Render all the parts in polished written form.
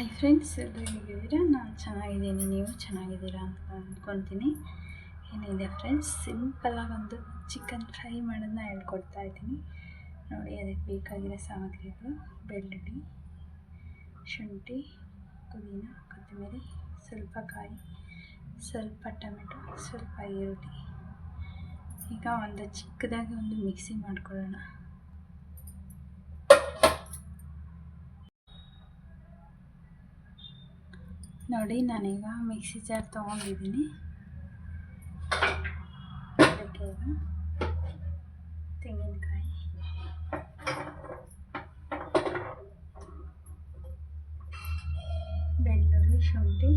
Hi friends, ಎಲ್ಲರೂ ಹೇಗಿದ್ದೀರಾ? ನಾನು ಚೆನ್ನಾಗಿದ್ದೀನಿ, ನೀವು ಚೆನ್ನಾಗಿದ್ದೀರಾ ಅಂತ ಅಂದ್ಕೊತೀನಿ. ಏನಿದೆ ಫ್ರೆಂಡ್ಸ್, ಸಿಂಪಲ್ಲಾಗಿ ಒಂದು ಚಿಕನ್ ಫ್ರೈ ಮಾಡೋದನ್ನ ಹೇಳ್ಕೊಡ್ತಾ ಇದ್ದೀನಿ ನೋಡಿ. ಅದಕ್ಕೆ ಬೇಕಾಗಿರೋ ಸಾಮಗ್ರಿಗಳು: ಬೆಳ್ಳುಳ್ಳಿ, ಶುಂಠಿ, ಪುದೀನ, ಕೊತ್ತಂಬರಿ, ಸ್ವಲ್ಪ ಕಾಯಿ, ಸ್ವಲ್ಪ ಟೊಮೆಟೊ, ಸ್ವಲ್ಪ ಈರುಳ್ಳಿ. ಈಗ ಒಂದು ಚಿಕ್ಕದಾಗಿ ಒಂದು ಮಿಕ್ಸಿ ಮಾಡ್ಕೊಳ್ಳೋಣ. ನೋಡಿ, ನಾನೀಗ ಮಿಕ್ಸಿ ಜಾರ್ ತೊಗೊಂಡಿದ್ದೀನಿ. ಅದಕ್ಕೆ ಈಗ ತೆಂಗಿನಕಾಯಿ, ಬೆಳ್ಳುಳ್ಳಿ, ಶುಂಠಿ,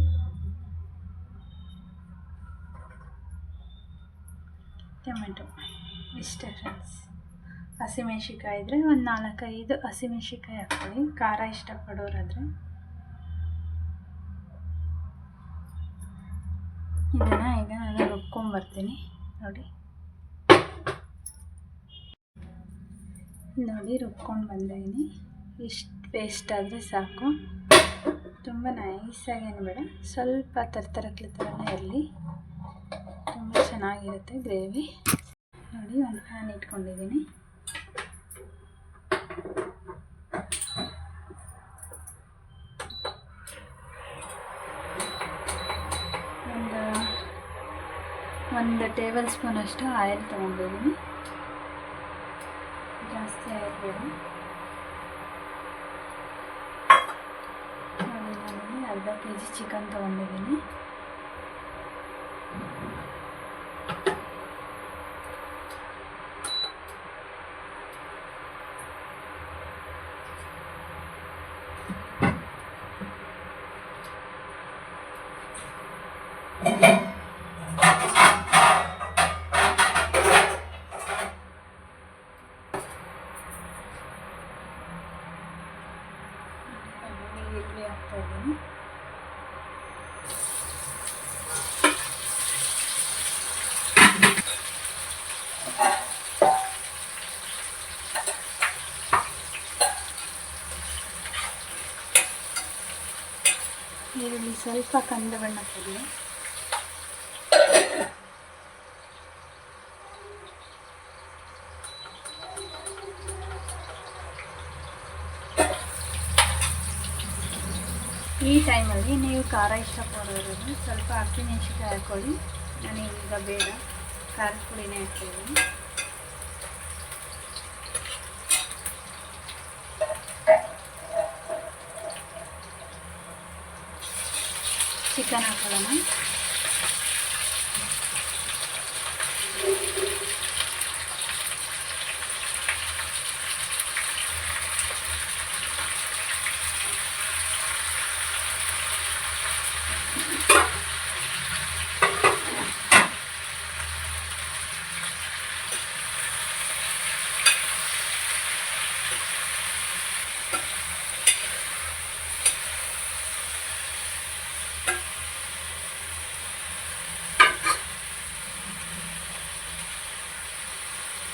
ಟೊಮೆಟೊ ಇಷ್ಟೇ ಫ್ರೆಂಡ್ಸ್. ಹಸಿಮೆಣ್ಸಿಕಾಯಿ ಇದ್ದರೆ ಒಂದು 4-5 ಹಸಿಮೆಣ್ಸಿಕಾಯಿ ಹಾಕ್ಕೊಳ್ಳಿ, ಖಾರ ಇಷ್ಟಪಡೋರಾದರೆ. ಇದನ್ನು ಈಗ ನಾನು ರುಬ್ಕೊಂಬರ್ತೀನಿ. ನೋಡಿ ರುಬ್ಕೊಂಡು ಬಂದಿದ್ದೀನಿ. ಇಷ್ಟು ಪೇಸ್ಟ್ ಆದರೆ ಸಾಕು, ತುಂಬ ನೈಸಾಗೇನು ಬೇಡ, ಸ್ವಲ್ಪ ತರತರಕ್ಲೆ ಥರನೇ ಇರಲಿ, ತುಂಬ ಚೆನ್ನಾಗಿರುತ್ತೆ ಗ್ರೇವಿ. ನೋಡಿ, ಒಂದು ಪ್ಯಾನ್ ಇಟ್ಕೊಂಡಿದ್ದೀನಿ. ಒಂದು ಟೇಬಲ್ ಸ್ಪೂನ್ ಅಷ್ಟು ಆಯಿಲ್ ತೊಗೊಂಡಿದ್ದೀನಿ. ಜಾಸ್ತಿ ಆಯಿಲ್ ಬೇಡ. ನೋಡಿ, ನಾನಿಲ್ಲಿ ಅರ್ಧ kg ಚಿಕನ್ ತೊಗೊಂಡಿದ್ದೀನಿ. ಈರುಳ್ಳಿ ಹಾಕ್ತಾ ಇದ್ದೀನಿ. ಈರುಳ್ಳಿ ಸ್ವಲ್ಪ ಕಂದು ಬಣ್ಣ ಕೊಡಲಿ. ಈ ಟೈಮಲ್ಲಿ ನೀವು ಖಾರ ಇಷ್ಟಪಡೋರು ಸ್ವಲ್ಪ ಹಸಿಮೆಣ್ಸಿಕಾಯಿ ಹಾಕ್ಕೊಳ್ಳಿ. ನಾನೀಗ ಬೇಡ, ಖಾರದ ಪುಡಿನೇ ಹಾಕ್ತೀನಿ. ಚಿಕನ್ ಹಾಕೊಳ್ಳೋಣ.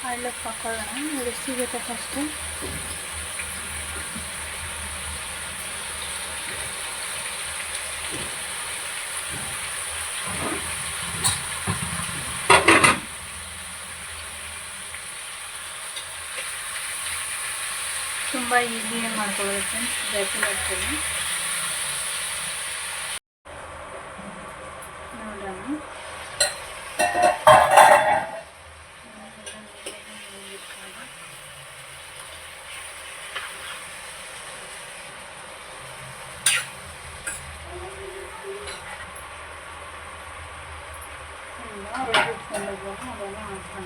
ಹಳ್ಳಕ್ಕೆ ಹಾಕೊಳ್ಳೋಣ. ಎಷ್ಟು ಸಿಗುತ್ತೆ ಫಸ್ಟು. ತುಂಬ ಈಸಿಯಾಗಿ ಮಾಡ್ಕೊಳ್ಳೋದು ಫ್ರೆಂಡ್ಸ್, ಬೇಕಿಲ್ಲ. ನೋಡೋಣ. ಅದನ್ನು ಹಾಕೋಣ.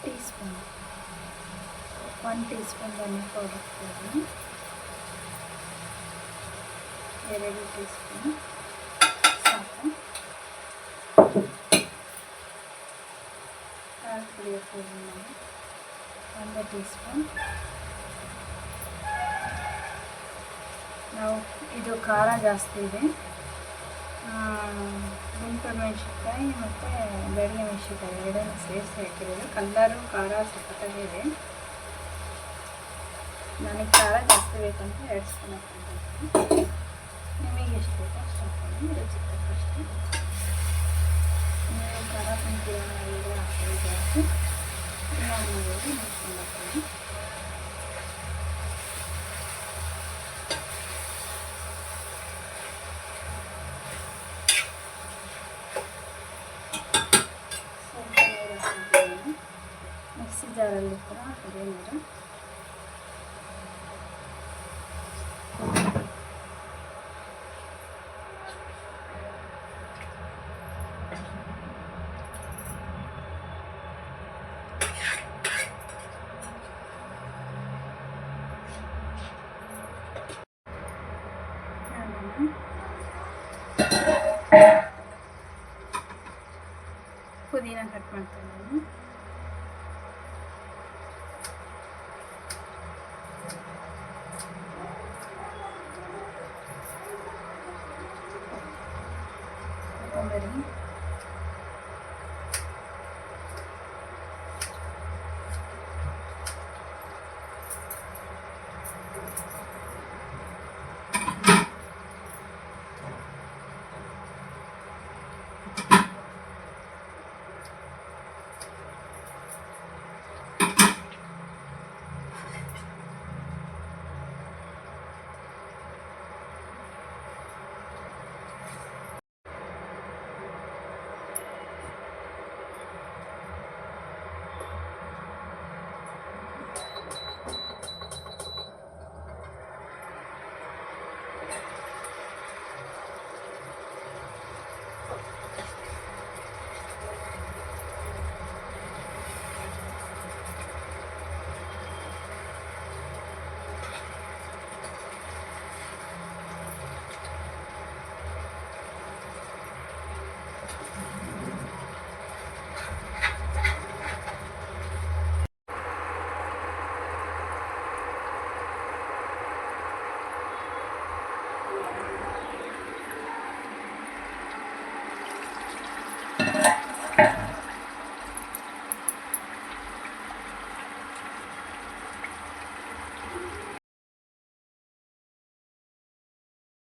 ಟೀಸ್ಪೂನ್ 1 ಟೀ ಸ್ಪೂನ್ ಧನಿಯಾ ಪೌಡರ್ ಹಾಕ್ತೀನಿ, 2 ಟೀ ಸ್ಪೂನ್ ಸಾಕು. ಖಾರ ಪುಡಿ ಹಾಕ್ತೀನಿ ನಾನು 1 ಟೀ ಸ್ಪೂನ್. ನಾವು ಇದು ಖಾರ ಜಾಸ್ತಿ ಇದೆ, ಗುಂಟೂರು ಮೆಣಸಿನ್ಕಾಯಿ ಮತ್ತು ಬೆಳ್ಳಿ ಮೆಣಸಿನ್ಕಾಯಿ ಎರಡನ್ನೂ ಸೇರಿಸಿ ಹಾಕಿರೋದು. ಕಲ್ಲರು ಖಾರ ಸಖತ್ತಾಗಿದೆ. ನನಗೆ ಖಾರ ಜಾಸ್ತಿ ಬೇಕಂತ 2 ಸ್ಪೂನ್ ಹಾಕ್ತೀನಿ. ನಿಮಗೆ ಎಷ್ಟು ಬೇಕೋ ಅಷ್ಟು ಹಾಕ್ತೀನಿ, ರುಚಿ ತಕ್ಕಷ್ಟು. ನೀವು ಖಾರ ತಿಂತೀರ ಎಲ್ಲ ಹಾಕ್ತೀವಿ ಜಾಸ್ತಿ, ನಾನು ನೋಡ್ಕೊಂಡು ಹಾಕ್ತೀನಿ. ಮಿಕ್ಸಿ ಜಾರಲ್ಲಿ ಕೂಡ ಅದೇ ನೀರು. ಪುದೀನ ಕಟ್ ಮಾಡ್ತೀನಿ ನಾನು.